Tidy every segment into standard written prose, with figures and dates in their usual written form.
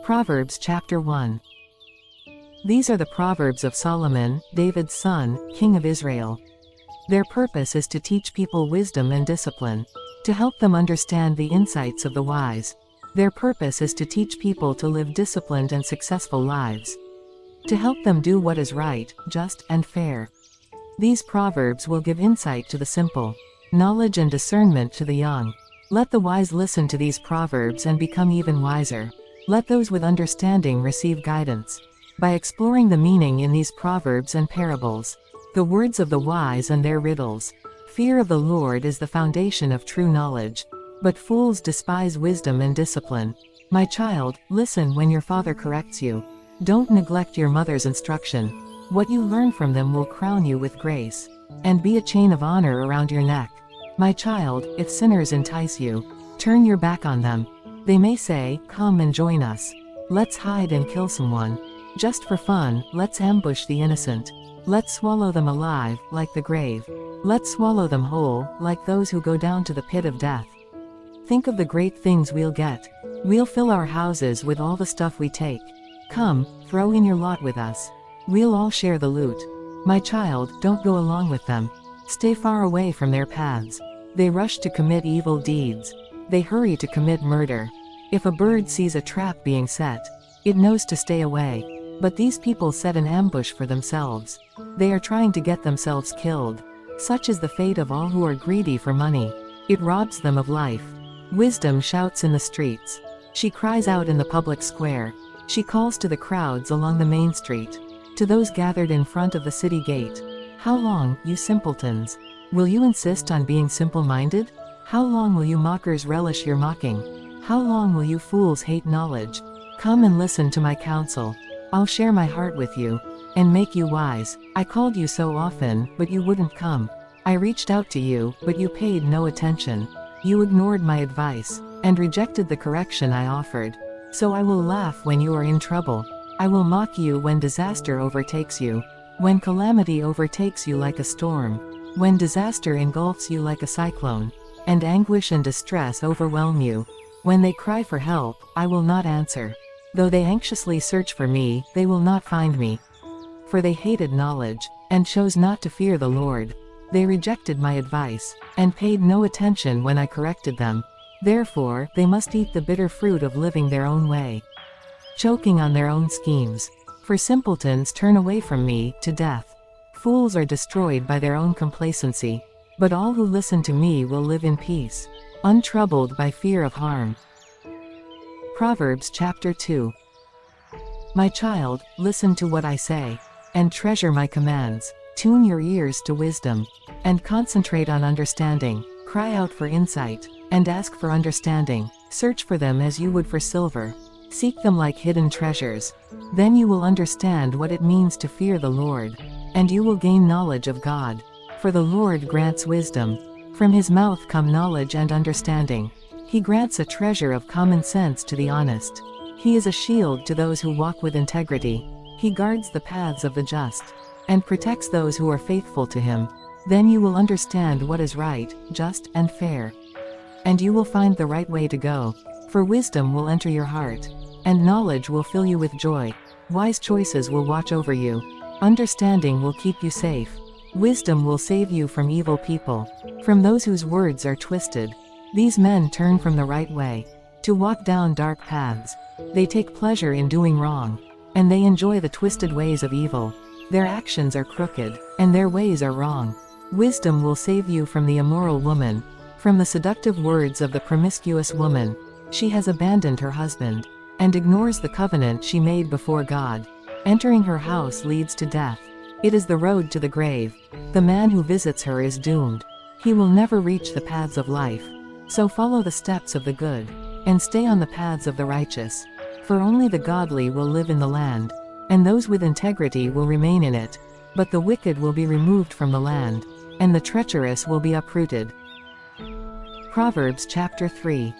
Proverbs chapter 1. These are the Proverbs of Solomon, David's son, king of Israel. Their purpose is to teach people wisdom and discipline, to help them understand the insights of the wise. Their purpose is to teach people to live disciplined and successful lives, to help them do what is right, just, and fair. These proverbs will give insight to the simple, knowledge and discernment to the young. Let the wise listen to these proverbs and become even wiser. Let those with understanding receive guidance. By exploring the meaning in these proverbs and parables, the words of the wise and their riddles. Fear of the Lord is the foundation of true knowledge, but fools despise wisdom and discipline. My child, listen when your father corrects you. Don't neglect your mother's instruction. What you learn from them will crown you with grace, and be a chain of honor around your neck. My child, if sinners entice you, turn your back on them. They may say, "Come and join us. Let's hide and kill someone. Just for fun, let's ambush the innocent. Let's swallow them alive, like the grave. Let's swallow them whole, like those who go down to the pit of death." Think of the great things we'll get. We'll fill our houses with all the stuff we take. Come, throw in your lot with us. We'll all share the loot. My child, don't go along with them. Stay far away from their paths. They rush to commit evil deeds. They hurry to commit murder. If a bird sees a trap being set, it knows to stay away. But these people set an ambush for themselves. They are trying to get themselves killed. Such is the fate of all who are greedy for money. It robs them of life. Wisdom shouts in the streets. She cries out in the public square. She calls to the crowds along the main street, to those gathered in front of the city gate. How long, you simpletons? Will you insist on being simple-minded? How long will you mockers relish your mocking? How long will you fools hate knowledge? Come and listen to my counsel. I'll share my heart with you, and make you wise. I called you so often, but you wouldn't come. I reached out to you, but you paid no attention. You ignored my advice, and rejected the correction I offered. So I will laugh when you are in trouble. I will mock you when disaster overtakes you. When calamity overtakes you like a storm. When disaster engulfs you like a cyclone, and anguish and distress overwhelm you. When they cry for help, I will not answer. Though they anxiously search for me, they will not find me. For they hated knowledge, and chose not to fear the Lord. They rejected my advice, and paid no attention when I corrected them. Therefore, they must eat the bitter fruit of living their own way, choking on their own schemes. For simpletons turn away from me, to death. Fools are destroyed by their own complacency. But all who listen to me will live in peace, untroubled by fear of harm. Proverbs chapter 2. My child, listen to what I say, and treasure my commands. Tune your ears to wisdom, and concentrate on understanding. Cry out for insight, and ask for understanding. Search for them as you would for silver. Seek them like hidden treasures. Then you will understand what it means to fear the Lord, and you will gain knowledge of God. For the Lord grants wisdom. From his mouth come knowledge and understanding. He grants a treasure of common sense to the honest. He is a shield to those who walk with integrity. He guards the paths of the just, and protects those who are faithful to him. Then you will understand what is right, just, and fair. And you will find the right way to go. For wisdom will enter your heart, and knowledge will fill you with joy. Wise choices will watch over you. Understanding will keep you safe. Wisdom will save you from evil people, from those whose words are twisted. These men turn from the right way, to walk down dark paths. They take pleasure in doing wrong, and they enjoy the twisted ways of evil. Their actions are crooked, and their ways are wrong. Wisdom will save you from the immoral woman, from the seductive words of the promiscuous woman. She has abandoned her husband, and ignores the covenant she made before God. Entering her house leads to death. It is the road to the grave. The man who visits her is doomed. He will never reach the paths of life. So follow the steps of the good, and stay on the paths of the righteous. For only the godly will live in the land, and those with integrity will remain in it. But the wicked will be removed from the land, and the treacherous will be uprooted. Proverbs chapter 3.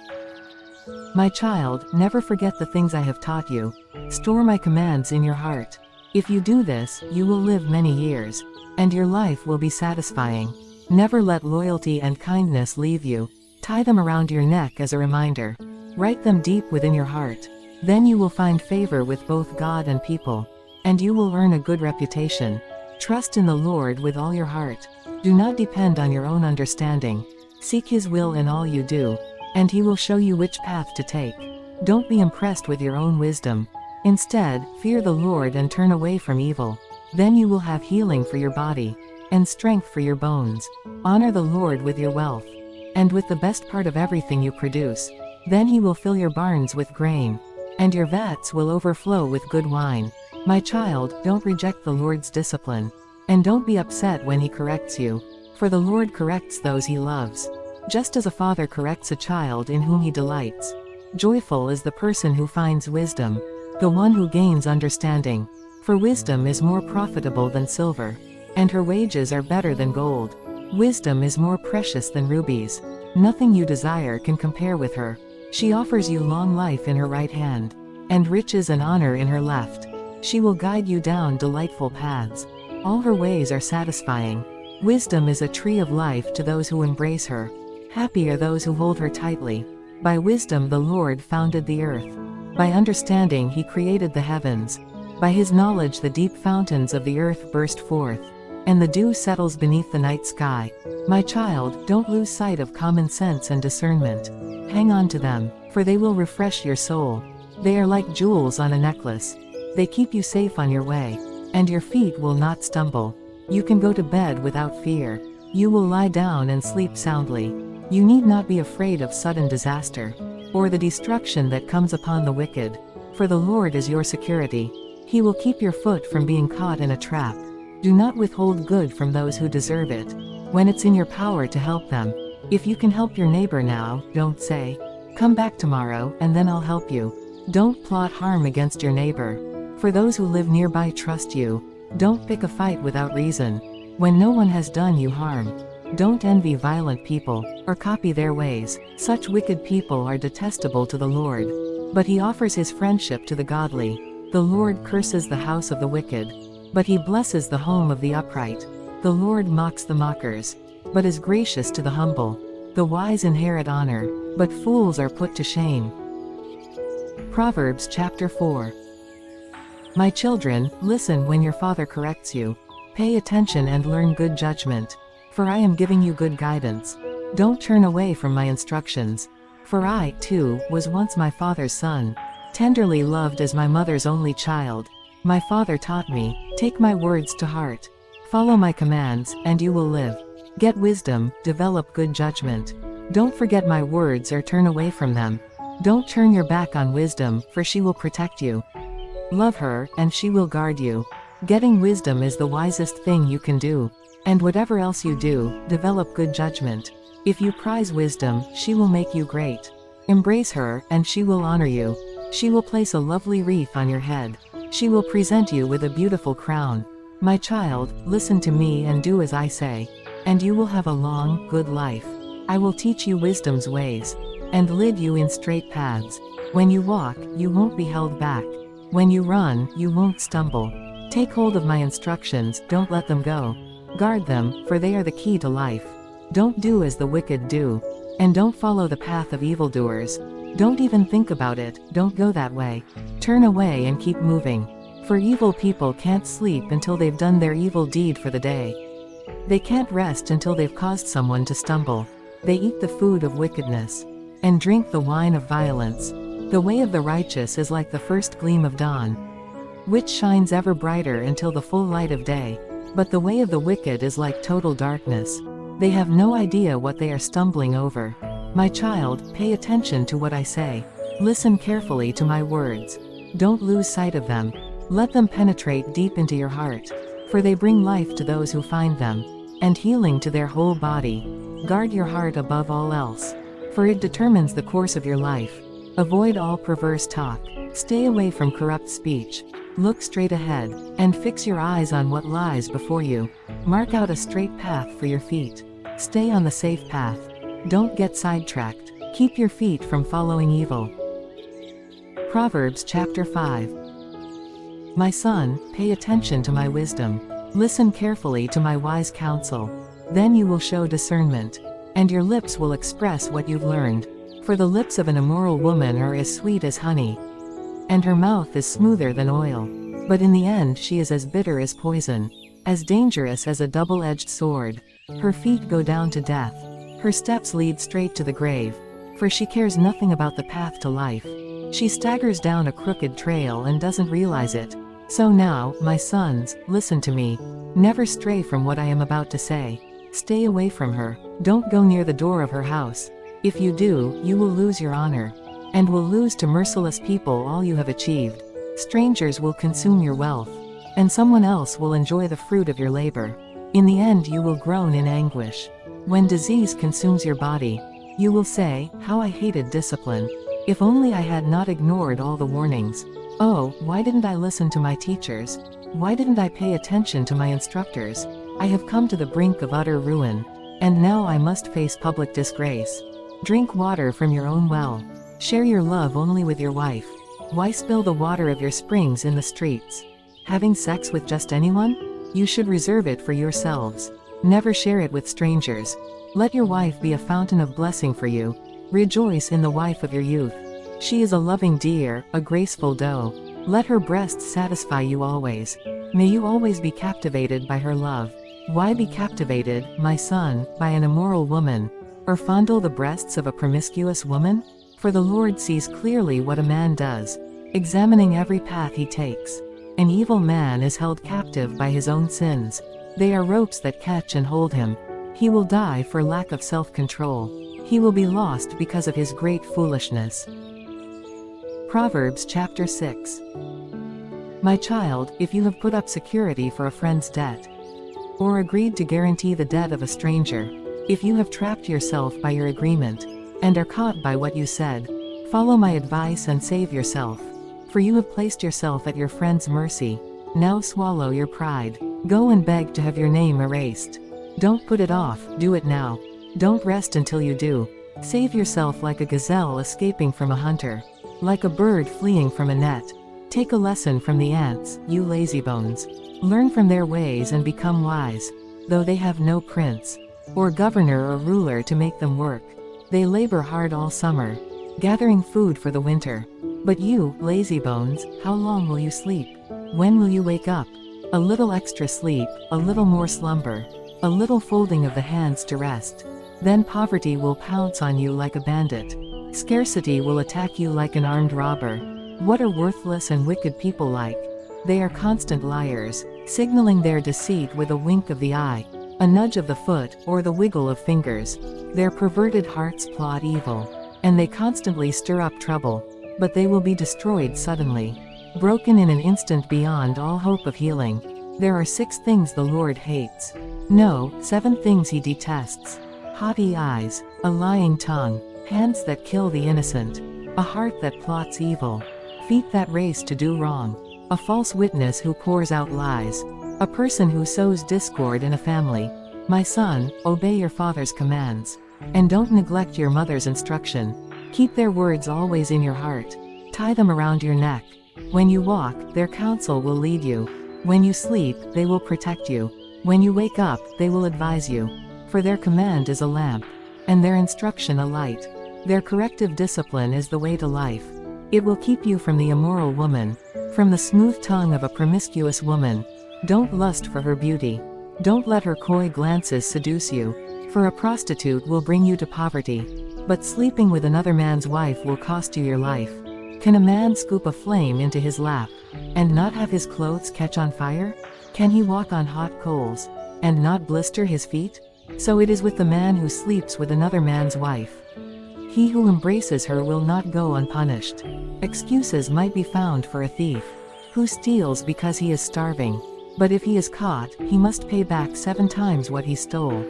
My child, never forget the things I have taught you. Store my commands in your heart. If you do this, you will live many years, and your life will be satisfying. Never let loyalty and kindness leave you. Tie them around your neck as a reminder. Write them deep within your heart. Then you will find favor with both God and people. And you will earn a good reputation. Trust in the Lord with all your heart. Do not depend on your own understanding. Seek His will in all you do, and He will show you which path to take. Don't be impressed with your own wisdom. Instead, fear the Lord and turn away from evil. Then you will have healing for your body, and strength for your bones. Honor the Lord with your wealth, and with the best part of everything you produce. Then He will fill your barns with grain, and your vats will overflow with good wine. My child, don't reject the Lord's discipline, and don't be upset when He corrects you, for the Lord corrects those He loves, just as a father corrects a child in whom He delights. Joyful is the person who finds wisdom, the one who gains understanding. For wisdom is more profitable than silver, and her wages are better than gold. Wisdom is more precious than rubies. Nothing you desire can compare with her. She offers you long life in her right hand, and riches and honor in her left. She will guide you down delightful paths. All her ways are satisfying. Wisdom is a tree of life to those who embrace her. Happy are those who hold her tightly. By wisdom the Lord founded the earth. By understanding He created the heavens. By His knowledge the deep fountains of the earth burst forth, and the dew settles beneath the night sky. My child, don't lose sight of common sense and discernment. Hang on to them, for they will refresh your soul. They are like jewels on a necklace. They keep you safe on your way, and your feet will not stumble. You can go to bed without fear. You will lie down and sleep soundly. You need not be afraid of sudden disaster, or the destruction that comes upon the wicked, for the Lord is your security. He will keep your foot from being caught in a trap. Do not withhold good from those who deserve it, when it's in your power to help them. If you can help your neighbor now, don't say, "Come back tomorrow, and then I'll help you." Don't plot harm against your neighbor, for those who live nearby trust you. Don't pick a fight without reason, when no one has done you harm. Don't envy violent people, or copy their ways. Such wicked people are detestable to the Lord, but He offers His friendship to the godly. The Lord curses the house of the wicked, but He blesses the home of the upright. The Lord mocks the mockers, but is gracious to the humble. The wise inherit honor, but fools are put to shame. Proverbs chapter 4. My children, listen when your father corrects you. Pay attention and learn good judgment, for I am giving you good guidance. Don't turn away from my instructions, for I, too, was once my father's son, tenderly loved as my mother's only child. My father taught me, take my words to heart. Follow my commands, and you will live. Get wisdom, develop good judgment. Don't forget my words or turn away from them. Don't turn your back on wisdom, for she will protect you. Love her, and she will guard you. Getting wisdom is the wisest thing you can do. And whatever else you do, develop good judgment. If you prize wisdom, she will make you great. Embrace her, and she will honor you. She will place a lovely wreath on your head. She will present you with a beautiful crown. My child, listen to me and do as I say, and you will have a long, good life. I will teach you wisdom's ways, and lead you in straight paths. When you walk, you won't be held back. When you run, you won't stumble. Take hold of my instructions, don't let them go. Guard them, for they are the key to life. Don't do as the wicked do, and don't follow the path of evildoers. Don't even think about it, don't go that way. Turn away and keep moving. For evil people can't sleep until they've done their evil deed for the day. They can't rest until they've caused someone to stumble. They eat the food of wickedness, and drink the wine of violence. The way of the righteous is like the first gleam of dawn, which shines ever brighter until the full light of day. But the way of the wicked is like total darkness. They have no idea what they are stumbling over. My child, pay attention to what I say. Listen carefully to my words. Don't lose sight of them. Let them penetrate deep into your heart, for they bring life to those who find them, and healing to their whole body. Guard your heart above all else, for it determines the course of your life. Avoid all perverse talk. Stay away from corrupt speech. Look straight ahead, and fix your eyes on what lies before you. Mark out a straight path for your feet. Stay on the safe path. Don't get sidetracked. Keep your feet from following evil. Proverbs chapter 5. My son, pay attention to my wisdom. Listen carefully to my wise counsel. Then you will show discernment, and your lips will express what you've learned. For the lips of an immoral woman are as sweet as honey, and her mouth is smoother than oil. But in the end she is as bitter as poison, as dangerous as a double-edged sword. Her feet go down to death. Her steps lead straight to the grave, for she cares nothing about the path to life. She staggers down a crooked trail and doesn't realize it. So now, my sons, listen to me. Never stray from what I am about to say. Stay away from her. Don't go near the door of her house. If you do, you will lose your honor, and will lose to merciless people all you have achieved. Strangers will consume your wealth, and someone else will enjoy the fruit of your labor. In the end you will groan in anguish. When disease consumes your body, you will say, "How I hated discipline. If only I had not ignored all the warnings. Oh, why didn't I listen to my teachers? Why didn't I pay attention to my instructors? I have come to the brink of utter ruin, and now I must face public disgrace." Drink water from your own well. Share your love only with your wife. Why spill the water of your springs in the streets? Having sex with just anyone? You should reserve it for yourselves. Never share it with strangers. Let your wife be a fountain of blessing for you. Rejoice in the wife of your youth. She is a loving deer, a graceful doe. Let her breasts satisfy you always. May you always be captivated by her love. Why be captivated, my son, by an immoral woman, or fondle the breasts of a promiscuous woman? For the Lord sees clearly what a man does, examining every path he takes. An evil man is held captive by his own sins. They are ropes that catch and hold him. He will die for lack of self-control. He will be lost because of his great foolishness. Proverbs chapter 6. My child, if you have put up security for a friend's debt, or agreed to guarantee the debt of a stranger, if you have trapped yourself by your agreement, and are caught by what you said, follow my advice and save yourself. For you have placed yourself at your friend's mercy. Now swallow your pride. Go and beg to have your name erased. Don't put it off, do it now. Don't rest until you do. Save yourself like a gazelle escaping from a hunter, like a bird fleeing from a net. Take a lesson from the ants, you lazybones. Learn from their ways and become wise. Though they have no prince, or governor or ruler to make them work, they labor hard all summer, gathering food for the winter. But you, lazybones, how long will you sleep? When will you wake up? A little extra sleep, a little more slumber, a little folding of the hands to rest. Then poverty will pounce on you like a bandit. Scarcity will attack you like an armed robber. What are worthless and wicked people like? They are constant liars, signaling their deceit with a wink of the eye, a nudge of the foot, or the wiggle of fingers. Their perverted hearts plot evil, and they constantly stir up trouble, but they will be destroyed suddenly, broken in an instant beyond all hope of healing. There are 6 things the Lord hates. No, 7 things he detests: haughty eyes, a lying tongue, hands that kill the innocent, a heart that plots evil, feet that race to do wrong, a false witness who pours out lies, a person who sows discord in a family. My son, obey your father's commands, and don't neglect your mother's instruction. Keep their words always in your heart. Tie them around your neck. When you walk, their counsel will lead you. When you sleep, they will protect you. When you wake up, they will advise you. For their command is a lamp, and their instruction a light. Their corrective discipline is the way to life. It will keep you from the immoral woman, from the smooth tongue of a promiscuous woman. Don't lust for her beauty. Don't let her coy glances seduce you, for a prostitute will bring you to poverty, but sleeping with another man's wife will cost you your life. Can a man scoop a flame into his lap, and not have his clothes catch on fire? Can he walk on hot coals, and not blister his feet? So it is with the man who sleeps with another man's wife. He who embraces her will not go unpunished. Excuses might be found for a thief, who steals because he is starving. But if he is caught, he must pay back 7 times what he stole,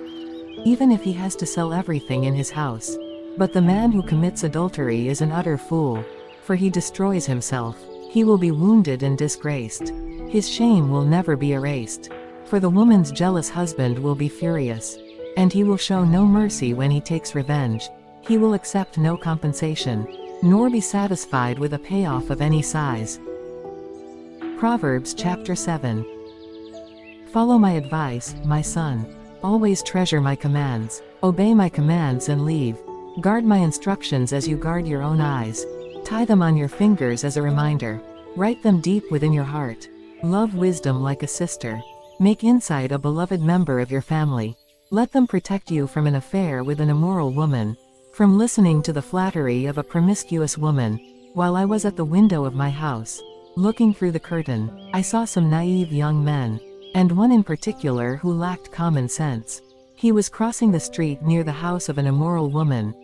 even if he has to sell everything in his house. But the man who commits adultery is an utter fool, for he destroys himself. He will be wounded and disgraced. His shame will never be erased. For the woman's jealous husband will be furious, and he will show no mercy when he takes revenge. He will accept no compensation, nor be satisfied with a payoff of any size. Proverbs chapter 7. Follow my advice, my son. Always treasure my commands. Obey my commands and leave. Guard my instructions as you guard your own eyes. Tie them on your fingers as a reminder. Write them deep within your heart. Love wisdom like a sister. Make insight a beloved member of your family. Let them protect you from an affair with an immoral woman, from listening to the flattery of a promiscuous woman. While I was at the window of my house, looking through the curtain, I saw some naive young men, and one in particular who lacked common sense. He was crossing the street near the house of an immoral woman,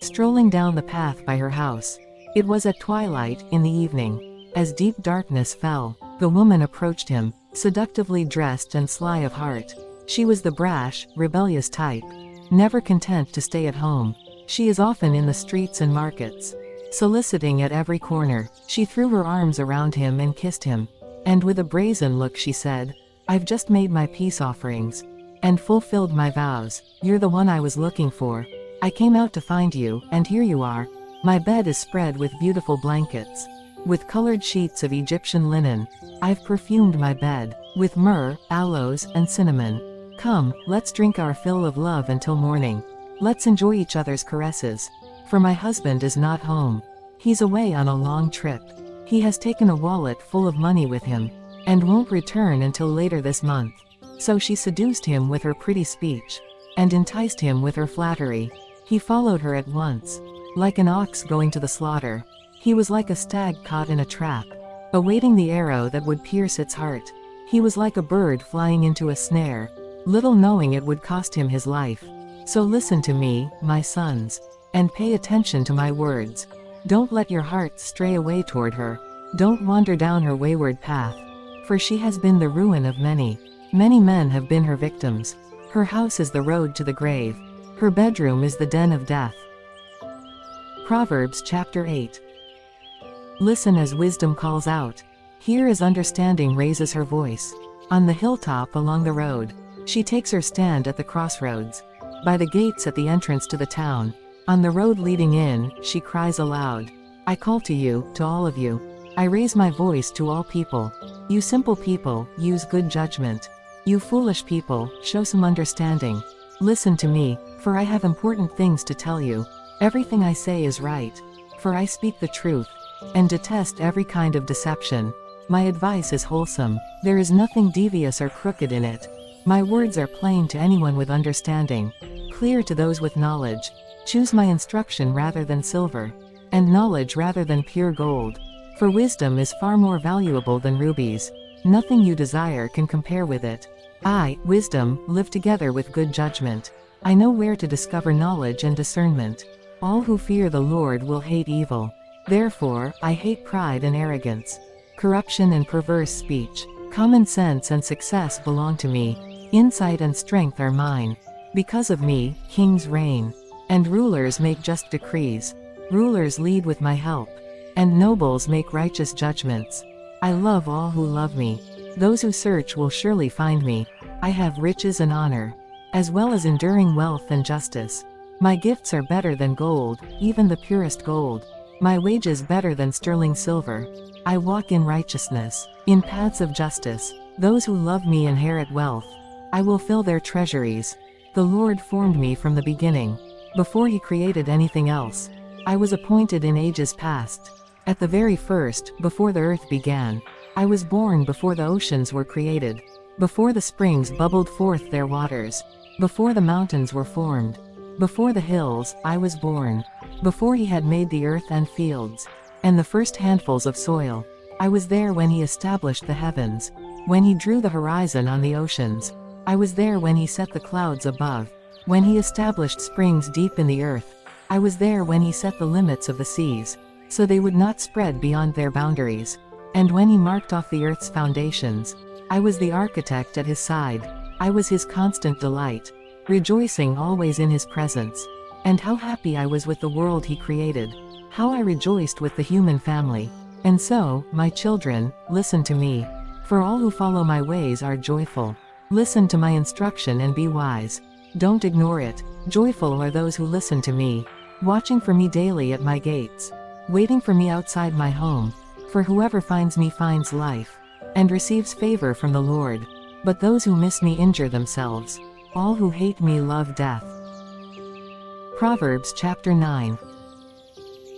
strolling down the path by her house. It was at twilight, in the evening. As deep darkness fell, the woman approached him, seductively dressed and sly of heart. She was the brash, rebellious type, never content to stay at home. She is often in the streets and markets, soliciting at every corner. She threw her arms around him and kissed him. And with a brazen look she said, "I've just made my peace offerings, and fulfilled my vows. You're the one I was looking for. I came out to find you, and here you are. My bed is spread with beautiful blankets, with colored sheets of Egyptian linen. I've perfumed my bed with myrrh, aloes, and cinnamon. Come, let's drink our fill of love until morning. Let's enjoy each other's caresses. For my husband is not home. He's away on a long trip. He has taken a wallet full of money with him, and won't return until later this month." So she seduced him with her pretty speech, and enticed him with her flattery. He followed her at once, like an ox going to the slaughter. He was like a stag caught in a trap, awaiting the arrow that would pierce its heart. He was like a bird flying into a snare, little knowing it would cost him his life. So listen to me, my sons, and pay attention to my words. Don't let your hearts stray away toward her. Don't wander down her wayward path, for she has been the ruin of many. Many men have been her victims. Her house is the road to the grave. Her bedroom is the den of death. Proverbs chapter 8. Listen as wisdom calls out. Hear as understanding raises her voice. On the hilltop along the road, she takes her stand at the crossroads. By the gates at the entrance to the town, on the road leading in, she cries aloud. I call to you, to all of you. I raise my voice to all people. You simple people, use good judgment. You foolish people, show some understanding. Listen to me, for I have important things to tell you. Everything I say is right, for I speak the truth, and detest every kind of deception. My advice is wholesome. There is nothing devious or crooked in it. My words are plain to anyone with understanding, clear to those with knowledge. Choose my instruction rather than silver, and knowledge rather than pure gold. For wisdom is far more valuable than rubies. Nothing you desire can compare with it. I, wisdom, live together with good judgment. I know where to discover knowledge and discernment. All who fear the Lord will hate evil. Therefore, I hate pride and arrogance, corruption and perverse speech. Common sense and success belong to me. Insight and strength are mine. Because of me, kings reign, and rulers make just decrees. Rulers lead with my help, and nobles make righteous judgments. I love all who love me. Those who search will surely find me. I have riches and honor, as well as enduring wealth and justice. My gifts are better than gold, even the purest gold. My wages better than sterling silver. I walk in righteousness, in paths of justice. Those who love me inherit wealth. I will fill their treasuries. The Lord formed me from the beginning, before he created anything else. I was appointed in ages past. At the very first, before the earth began. I was born before the oceans were created, before the springs bubbled forth their waters, before the mountains were formed, before the hills, I was born, before he had made the earth and fields, and the first handfuls of soil. I was there when he established the heavens, when he drew the horizon on the oceans. I was there when he set the clouds above, when he established springs deep in the earth. I was there when he set the limits of the seas, so they would not spread beyond their boundaries. And when he marked off the earth's foundations, I was the architect at his side. I was his constant delight, rejoicing always in his presence. And how happy I was with the world he created. How I rejoiced with the human family. And so, my children, listen to me. For all who follow my ways are joyful. Listen to my instruction and be wise. Don't ignore it. Joyful are those who listen to me, watching for me daily at my gates, waiting for me outside my home. For whoever finds me finds life, and receives favor from the Lord. But those who miss me injure themselves. All who hate me love death. Proverbs chapter 9.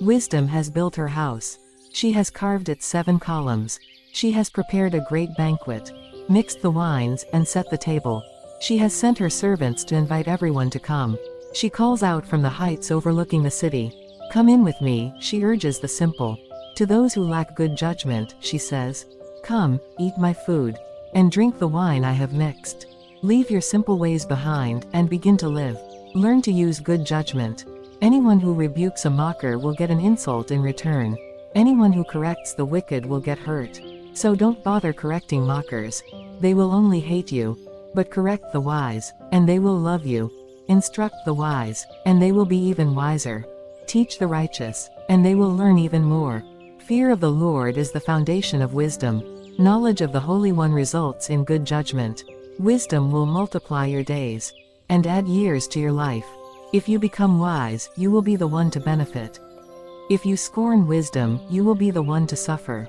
Wisdom has built her house. She has carved its 7 columns. She has prepared a great banquet, mixed the wines, and set the table. She has sent her servants to invite everyone to come. She calls out from the heights overlooking the city. Come in with me, she urges the simple. To those who lack good judgment, she says, come, eat my food, and drink the wine I have mixed. Leave your simple ways behind, and begin to live. Learn to use good judgment. Anyone who rebukes a mocker will get an insult in return. Anyone who corrects the wicked will get hurt. So don't bother correcting mockers. They will only hate you. But correct the wise, and they will love you. Instruct the wise, and they will be even wiser. Teach the righteous, and they will learn even more. Fear of the Lord is the foundation of wisdom. Knowledge of the Holy One results in good judgment. Wisdom will multiply your days, and add years to your life. If you become wise, you will be the one to benefit. If you scorn wisdom, you will be the one to suffer.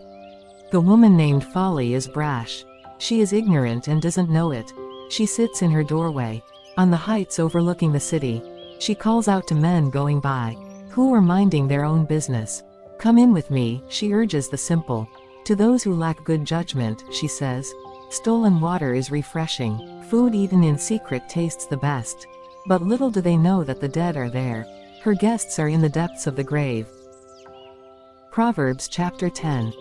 The woman named Folly is brash. She is ignorant and doesn't know it. She sits in her doorway, on the heights overlooking the city. She calls out to men going by, who are minding their own business. Come in with me, she urges the simple. To those who lack good judgment, she says, stolen water is refreshing. Food eaten in secret tastes the best. But little do they know that the dead are there. Her guests are in the depths of the grave. Proverbs chapter 10.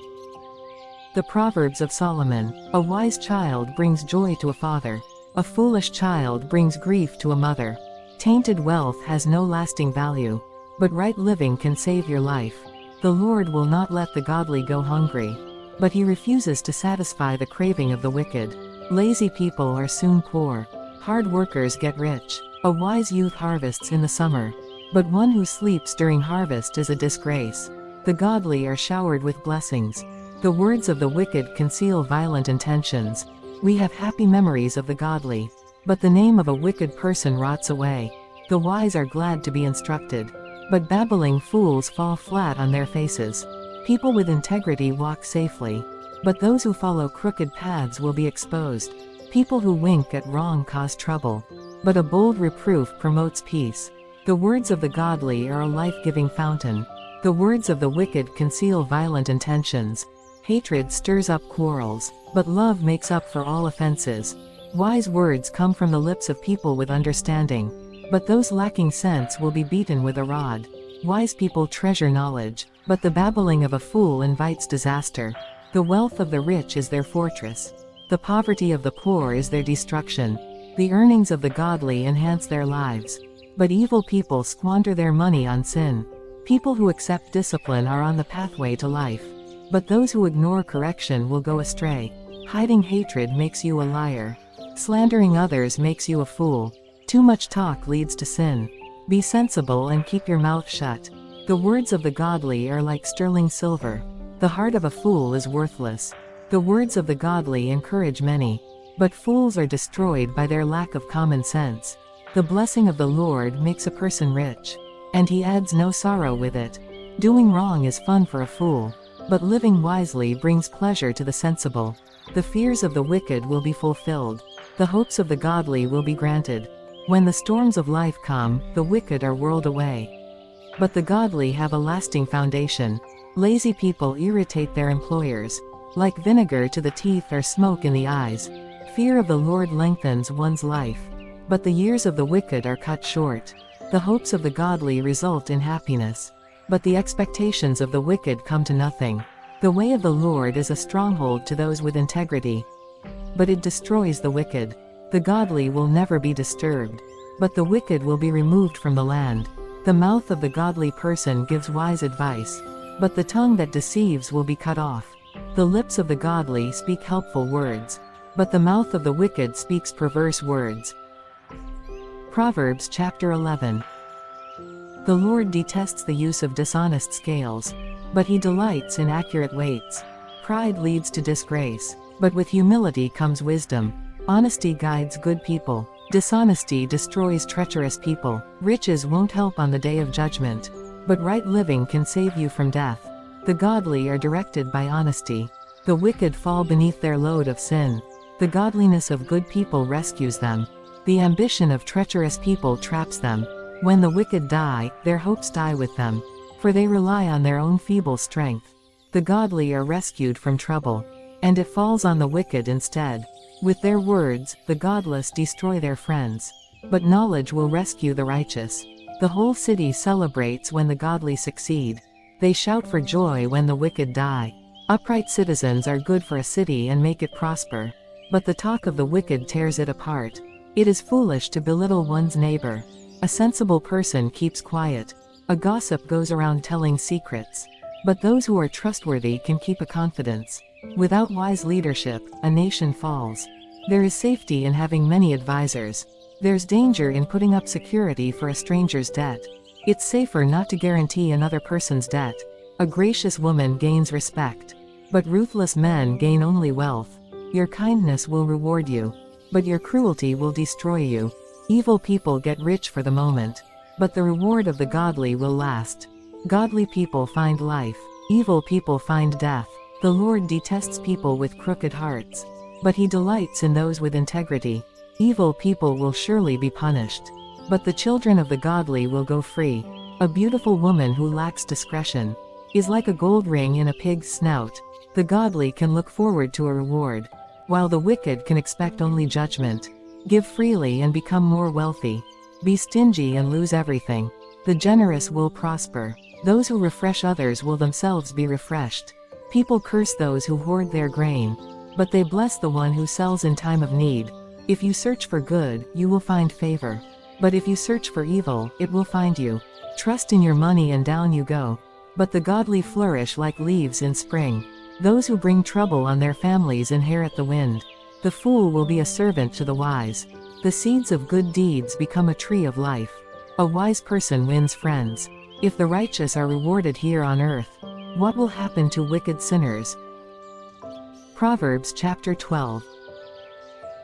The Proverbs of Solomon. A wise child brings joy to a father. A foolish child brings grief to a mother. Tainted wealth has no lasting value, but right living can save your life. The Lord will not let the godly go hungry, but he refuses to satisfy the craving of the wicked. Lazy people are soon poor. Hard workers get rich. A wise youth harvests in the summer, but one who sleeps during harvest is a disgrace. The godly are showered with blessings. The words of the wicked conceal violent intentions. We have happy memories of the godly, but the name of a wicked person rots away. The wise are glad to be instructed, but babbling fools fall flat on their faces. People with integrity walk safely, but those who follow crooked paths will be exposed. People who wink at wrong cause trouble, but a bold reproof promotes peace. The words of the godly are a life-giving fountain. The words of the wicked conceal violent intentions. Hatred stirs up quarrels, but love makes up for all offenses. Wise words come from the lips of people with understanding, but those lacking sense will be beaten with a rod. Wise people treasure knowledge, but the babbling of a fool invites disaster. The wealth of the rich is their fortress. The poverty of the poor is their destruction. The earnings of the godly enhance their lives, but evil people squander their money on sin. People who accept discipline are on the pathway to life, but those who ignore correction will go astray. Hiding hatred makes you a liar. Slandering others makes you a fool. Too much talk leads to sin. Be sensible and keep your mouth shut. The words of the godly are like sterling silver. The heart of a fool is worthless. The words of the godly encourage many, but fools are destroyed by their lack of common sense. The blessing of the Lord makes a person rich, and he adds no sorrow with it. Doing wrong is fun for a fool, but living wisely brings pleasure to the sensible. The fears of the wicked will be fulfilled. The hopes of the godly will be granted. When the storms of life come, the wicked are whirled away, but the godly have a lasting foundation. Lazy people irritate their employers. Like vinegar to the teeth or smoke in the eyes. Fear of the Lord lengthens one's life, but the years of the wicked are cut short. The hopes of the godly result in happiness, but the expectations of the wicked come to nothing. The way of the Lord is a stronghold to those with integrity, but it destroys the wicked. The godly will never be disturbed, but the wicked will be removed from the land. The mouth of the godly person gives wise advice, but the tongue that deceives will be cut off. The lips of the godly speak helpful words, but the mouth of the wicked speaks perverse words. Proverbs chapter 11. The Lord detests the use of dishonest scales, but he delights in accurate weights. Pride leads to disgrace, but with humility comes wisdom. Honesty guides good people. Dishonesty destroys treacherous people. Riches won't help on the day of judgment, but right living can save you from death. The godly are directed by honesty. The wicked fall beneath their load of sin. The godliness of good people rescues them. The ambition of treacherous people traps them. When the wicked die, their hopes die with them. for they rely on their own feeble strength. The godly are rescued from trouble, and it falls on the wicked instead. With their words, the godless destroy their friends, but knowledge will rescue the righteous. The whole city celebrates when the godly succeed. They shout for joy when the wicked die. Upright citizens are good for a city and make it prosper, but the talk of the wicked tears it apart. It is foolish to belittle one's neighbor. A sensible person keeps quiet. A gossip goes around telling secrets, but those who are trustworthy can keep a confidence. Without wise leadership, a nation falls. There is safety in having many advisors. There's danger in putting up security for a stranger's debt. It's safer not to guarantee another person's debt. A gracious woman gains respect, but ruthless men gain only wealth. Your kindness will reward you, but your cruelty will destroy you. Evil people get rich for the moment, but the reward of the godly will last. Godly people find life, evil people find death. The Lord detests people with crooked hearts, but he delights in those with integrity. Evil people will surely be punished, but the children of the godly will go free. A beautiful woman who lacks discretion is like a gold ring in a pig's snout. The godly can look forward to a reward, while the wicked can expect only judgment. Give freely and become more wealthy. Be stingy and lose everything. The generous will prosper. Those who refresh others will themselves be refreshed. People curse those who hoard their grain, but they bless the one who sells in time of need. If you search for good, you will find favor, but if you search for evil, it will find you. Trust in your money and down you go, but the godly flourish like leaves in spring. Those who bring trouble on their families inherit the wind. The fool will be a servant to the wise. The seeds of good deeds become a tree of life. A wise person wins friends. If the righteous are rewarded here on earth, what will happen to wicked sinners? Proverbs chapter 12.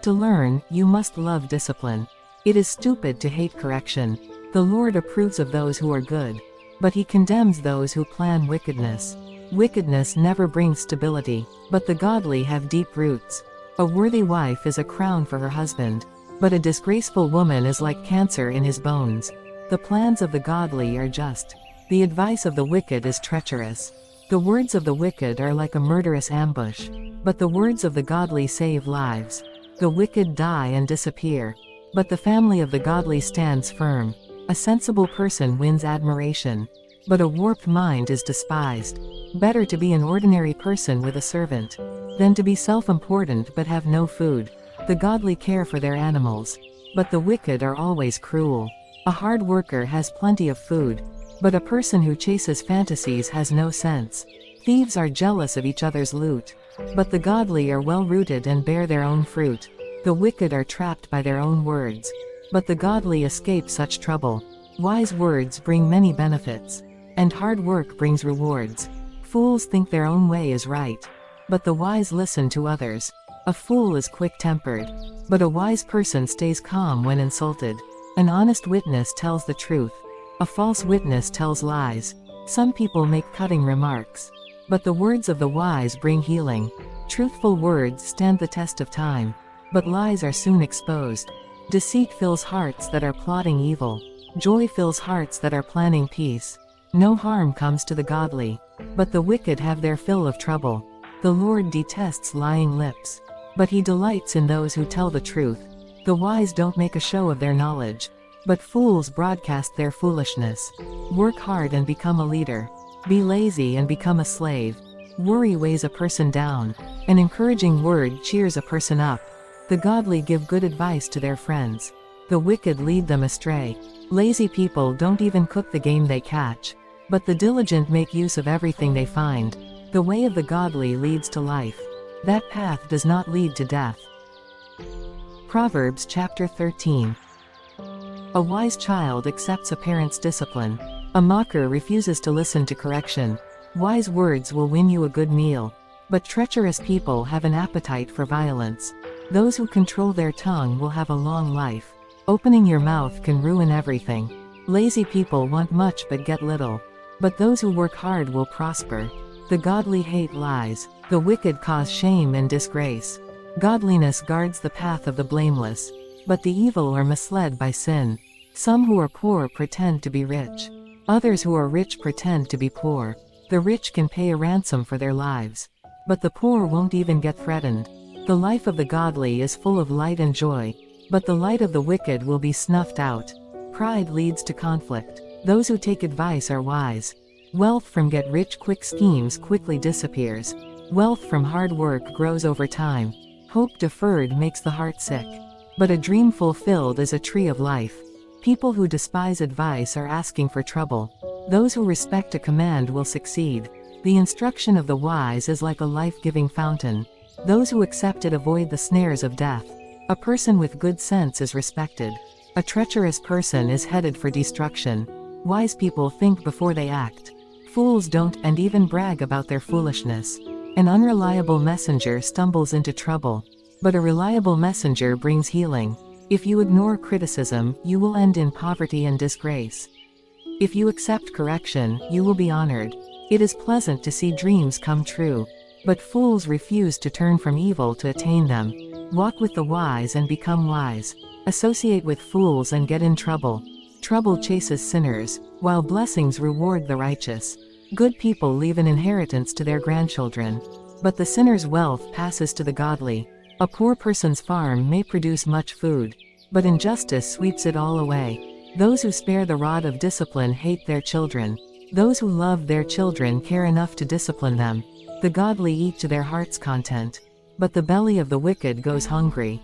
To learn, you must love discipline. It is stupid to hate correction. The Lord approves of those who are good, but he condemns those who plan wickedness. Wickedness never brings stability, but the godly have deep roots. A worthy wife is a crown for her husband, but a disgraceful woman is like cancer in his bones. The plans of the godly are just. The advice of the wicked is treacherous. The words of the wicked are like a murderous ambush, but the words of the godly save lives. The wicked die and disappear, but the family of the godly stands firm. A sensible person wins admiration, but a warped mind is despised. Better to be an ordinary person with a servant, than to be self-important but have no food. The godly care for their animals, but the wicked are always cruel. A hard worker has plenty of food, but a person who chases fantasies has no sense. Thieves are jealous of each other's loot, but the godly are well-rooted and bear their own fruit. The wicked are trapped by their own words, but the godly escape such trouble. Wise words bring many benefits, and hard work brings rewards. Fools think their own way is right, but the wise listen to others. A fool is quick-tempered, but a wise person stays calm when insulted. An honest witness tells the truth. A false witness tells lies. Some people make cutting remarks, but the words of the wise bring healing. Truthful words stand the test of time, but lies are soon exposed. Deceit fills hearts that are plotting evil. Joy fills hearts that are planning peace. No harm comes to the godly, but the wicked have their fill of trouble. The Lord detests lying lips, but he delights in those who tell the truth. The wise don't make a show of their knowledge, but fools broadcast their foolishness. Work hard and become a leader. Be lazy and become a slave. Worry weighs a person down. An encouraging word cheers a person up. The godly give good advice to their friends. The wicked lead them astray. Lazy people don't even cook the game they catch, but the diligent make use of everything they find. The way of the godly leads to life. That path does not lead to death. Proverbs chapter 13. A wise child accepts a parent's discipline. A mocker refuses to listen to correction. Wise words will win you a good meal, but treacherous people have an appetite for violence. Those who control their tongue will have a long life. Opening your mouth can ruin everything. Lazy people want much but get little, but those who work hard will prosper. The godly hate lies. The wicked cause shame and disgrace. Godliness guards the path of the blameless, but the evil are misled by sin. Some who are poor pretend to be rich. Others who are rich pretend to be poor. The rich can pay a ransom for their lives. But the poor won't even get threatened. The life of the godly is full of light and joy, but the light of the wicked will be snuffed out. Pride leads to conflict. Those who take advice are wise. Wealth from get-rich-quick schemes quickly disappears. Wealth from hard work grows over time. Hope deferred makes the heart sick. But a dream fulfilled is a tree of life. People who despise advice are asking for trouble. Those who respect a command will succeed. The instruction of the wise is like a life-giving fountain. Those who accept it avoid the snares of death. A person with good sense is respected. A treacherous person is headed for destruction. Wise people think before they act. Fools don't and even brag about their foolishness. An unreliable messenger stumbles into trouble. But a reliable messenger brings healing. If you ignore criticism, you will end in poverty and disgrace. If you accept correction, you will be honored. It is pleasant to see dreams come true. But fools refuse to turn from evil to attain them. Walk with the wise and become wise. Associate with fools and get in trouble. Trouble chases sinners, while blessings reward the righteous. Good people leave an inheritance to their grandchildren. But the sinner's wealth passes to the godly. A poor person's farm may produce much food, but injustice sweeps it all away. Those who spare the rod of discipline hate their children. Those who love their children care enough to discipline them. The godly eat to their heart's content, but the belly of the wicked goes hungry.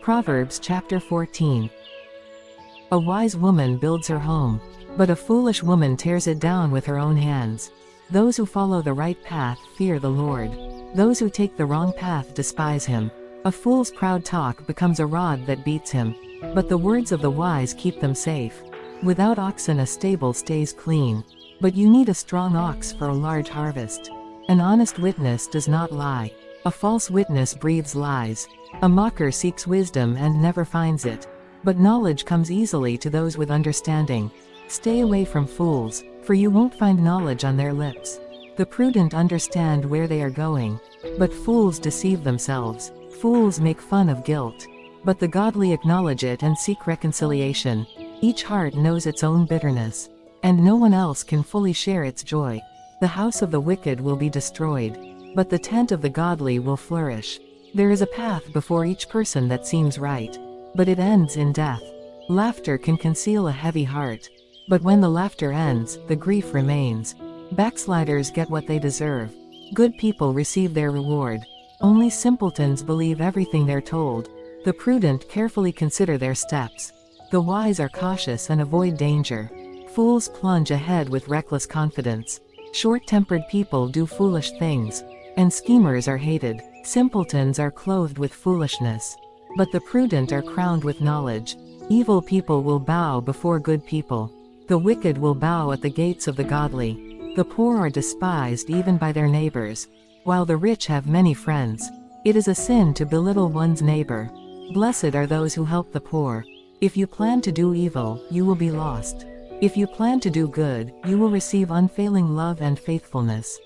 Proverbs chapter 14. A wise woman builds her home, but a foolish woman tears it down with her own hands. Those who follow the right path fear the Lord. Those who take the wrong path despise him. A fool's proud talk becomes a rod that beats him, but the words of the wise keep them safe. Without oxen a stable stays clean, but you need a strong ox for a large harvest. An honest witness does not lie. A false witness breathes lies. A mocker seeks wisdom and never finds it, but knowledge comes easily to those with understanding. Stay away from fools, for you won't find knowledge on their lips. The prudent understand where they are going, but fools deceive themselves. Fools make fun of guilt, but the godly acknowledge it and seek reconciliation. Each heart knows its own bitterness, and no one else can fully share its joy. The house of the wicked will be destroyed, but the tent of the godly will flourish. There is a path before each person that seems right, but it ends in death. Laughter can conceal a heavy heart, but when the laughter ends, the grief remains. Backsliders get what they deserve. Good people receive their reward. Only simpletons believe everything they're told. The prudent carefully consider their steps. The wise are cautious and avoid danger. Fools plunge ahead with reckless confidence. Short-tempered people do foolish things, and schemers are hated. Simpletons are clothed with foolishness, but the prudent are crowned with knowledge. Evil people will bow before good people. The wicked will bow at the gates of the godly. The poor are despised even by their neighbors, while the rich have many friends. It is a sin to belittle one's neighbor. Blessed are those who help the poor. If you plan to do evil, you will be lost. If you plan to do good, you will receive unfailing love and faithfulness.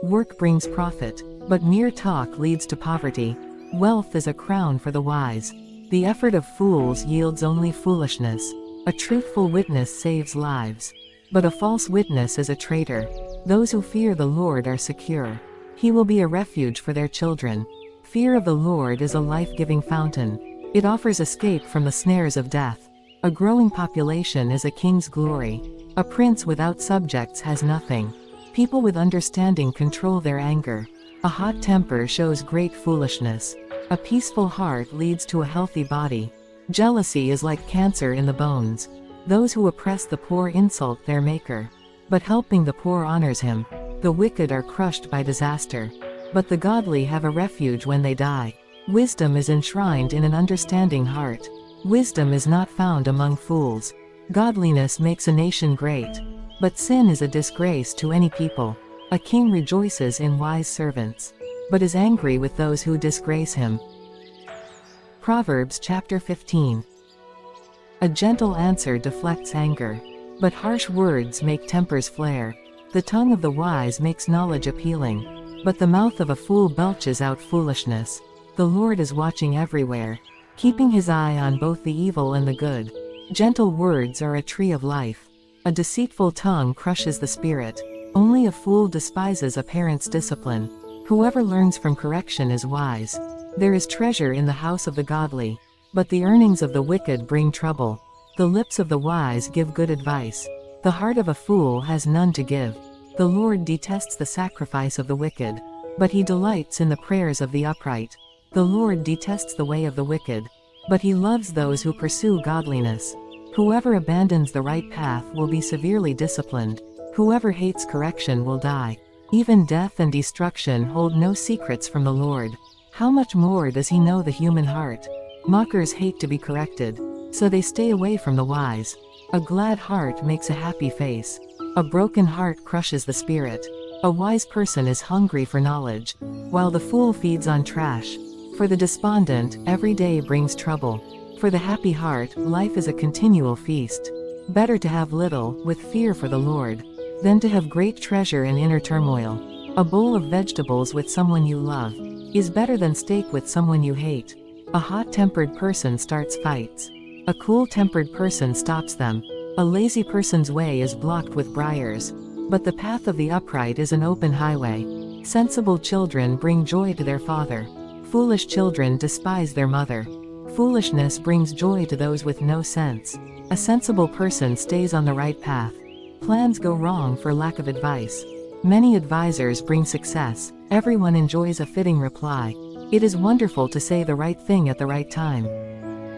Work brings profit, but mere talk leads to poverty. Wealth is a crown for the wise. The effort of fools yields only foolishness. A truthful witness saves lives, but a false witness is a traitor. Those who fear the Lord are secure. He will be a refuge for their children. Fear of the Lord is a life-giving fountain. It offers escape from the snares of death. A growing population is a king's glory. A prince without subjects has nothing. People with understanding control their anger. A hot temper shows great foolishness. A peaceful heart leads to a healthy body. Jealousy is like cancer in the bones. Those who oppress the poor insult their maker, but helping the poor honors him. The wicked are crushed by disaster, but the godly have a refuge when they die. Wisdom is enshrined in an understanding heart. Wisdom is not found among fools. Godliness makes a nation great, but sin is a disgrace to any people. A king rejoices in wise servants, but is angry with those who disgrace him. Proverbs chapter 15. A gentle answer deflects anger, but harsh words make tempers flare. The tongue of the wise makes knowledge appealing, but the mouth of a fool belches out foolishness. The Lord is watching everywhere, keeping his eye on both the evil and the good. Gentle words are a tree of life, A deceitful tongue crushes the spirit. Only a fool despises a parent's discipline. Whoever learns from correction is wise. There is treasure in the house of the godly, but the earnings of the wicked bring trouble. The lips of the wise give good advice. The heart of a fool has none to give. The Lord detests the sacrifice of the wicked, but he delights in the prayers of the upright. The Lord detests the way of the wicked, but he loves those who pursue godliness. Whoever abandons the right path will be severely disciplined. Whoever hates correction will die. Even death and destruction hold no secrets from the Lord. How much more does he know the human heart? Mockers hate to be corrected, so they stay away from the wise. A glad heart makes a happy face. A broken heart crushes the spirit. A wise person is hungry for knowledge, while the fool feeds on trash. For the despondent, every day brings trouble. For the happy heart, life is a continual feast. Better to have little, with fear for the Lord, than to have great treasure in inner turmoil. A bowl of vegetables with someone you love is better than steak with someone you hate. A hot-tempered person starts fights. A cool-tempered person stops them. A lazy person's way is blocked with briars, but the path of the upright is an open highway. Sensible children bring joy to their father. Foolish children despise their mother. Foolishness brings joy to those with no sense. A sensible person stays on the right path. Plans go wrong for lack of advice. Many advisors bring success. Everyone enjoys a fitting reply. It is wonderful to say the right thing at the right time.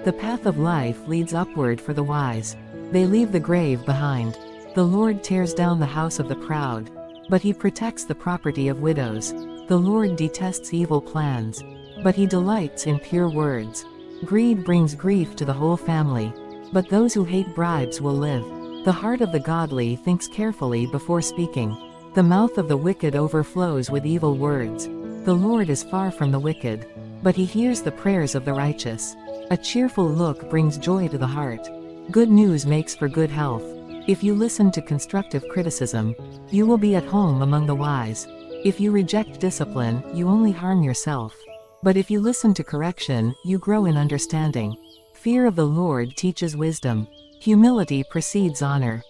The path of life leads upward for the wise. They leave the grave behind. The Lord tears down the house of the proud, but he protects the property of widows. The Lord detests evil plans, but he delights in pure words. Greed brings grief to the whole family, but those who hate bribes will live. The heart of the godly thinks carefully before speaking. The mouth of the wicked overflows with evil words. The Lord is far from the wicked, but he hears the prayers of the righteous. A cheerful look brings joy to the heart. Good news makes for good health. If you listen to constructive criticism, you will be at home among the wise. If you reject discipline, you only harm yourself. But if you listen to correction, you grow in understanding. Fear of the Lord teaches wisdom. Humility precedes honor.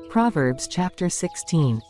Proverbs chapter 16.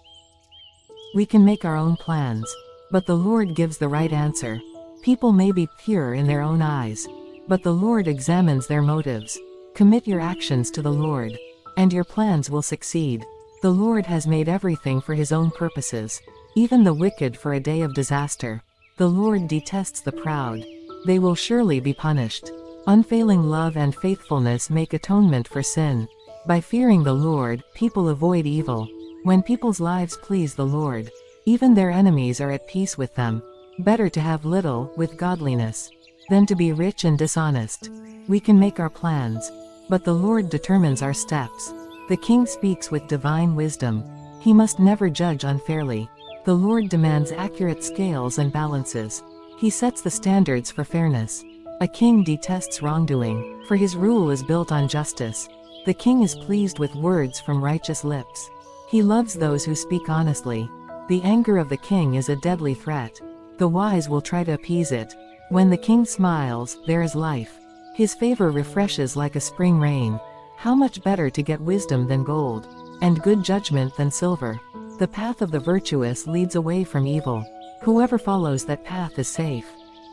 We can make our own plans, but the Lord gives the right answer. People may be pure in their own eyes, but the Lord examines their motives. Commit your actions to the Lord, and your plans will succeed. The Lord has made everything for his own purposes, even the wicked for a day of disaster. The Lord detests the proud. They will surely be punished. Unfailing love and faithfulness make atonement for sin. By fearing the Lord, people avoid evil. When people's lives please the Lord, even their enemies are at peace with them. Better to have little, with godliness, than to be rich and dishonest. We can make our plans, but the Lord determines our steps. The king speaks with divine wisdom. He must never judge unfairly. The Lord demands accurate scales and balances. He sets the standards for fairness. A king detests wrongdoing, for his rule is built on justice. The king is pleased with words from righteous lips. He loves those who speak honestly. The anger of the king is a deadly threat. The wise will try to appease it. When the king smiles, there is life. His favor refreshes like a spring rain. How much better to get wisdom than gold, and good judgment than silver. The path of the virtuous leads away from evil. Whoever follows that path is safe.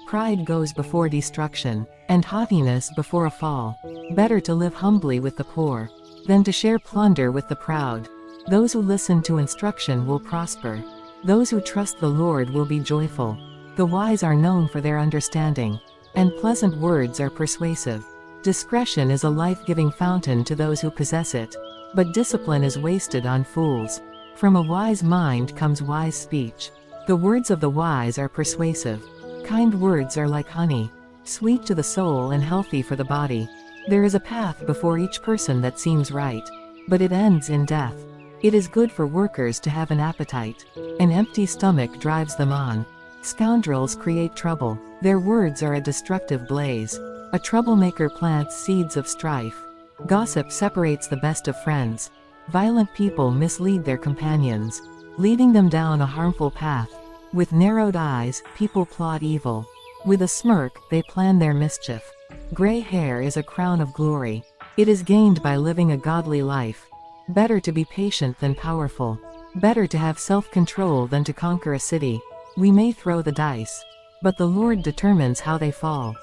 Pride goes before destruction, and haughtiness before a fall. Better to live humbly with the poor, than to share plunder with the proud. Those who listen to instruction will prosper. Those who trust the Lord will be joyful. The wise are known for their understanding, and pleasant words are persuasive. Discretion is a life-giving fountain to those who possess it, but discipline is wasted on fools. From a wise mind comes wise speech. The words of the wise are persuasive. Kind words are like honey, sweet to the soul and healthy for the body. There is a path before each person that seems right, but it ends in death. It is good for workers to have an appetite. An empty stomach drives them on. Scoundrels create trouble. Their words are a destructive blaze. A troublemaker plants seeds of strife. Gossip separates the best of friends. Violent people mislead their companions, leading them down a harmful path. With narrowed eyes, people plot evil. With a smirk, they plan their mischief. Gray hair is a crown of glory. It is gained by living a godly life. Better to be patient than powerful. Better to have self-control than to conquer a city. We may throw the dice, but the Lord determines how they fall.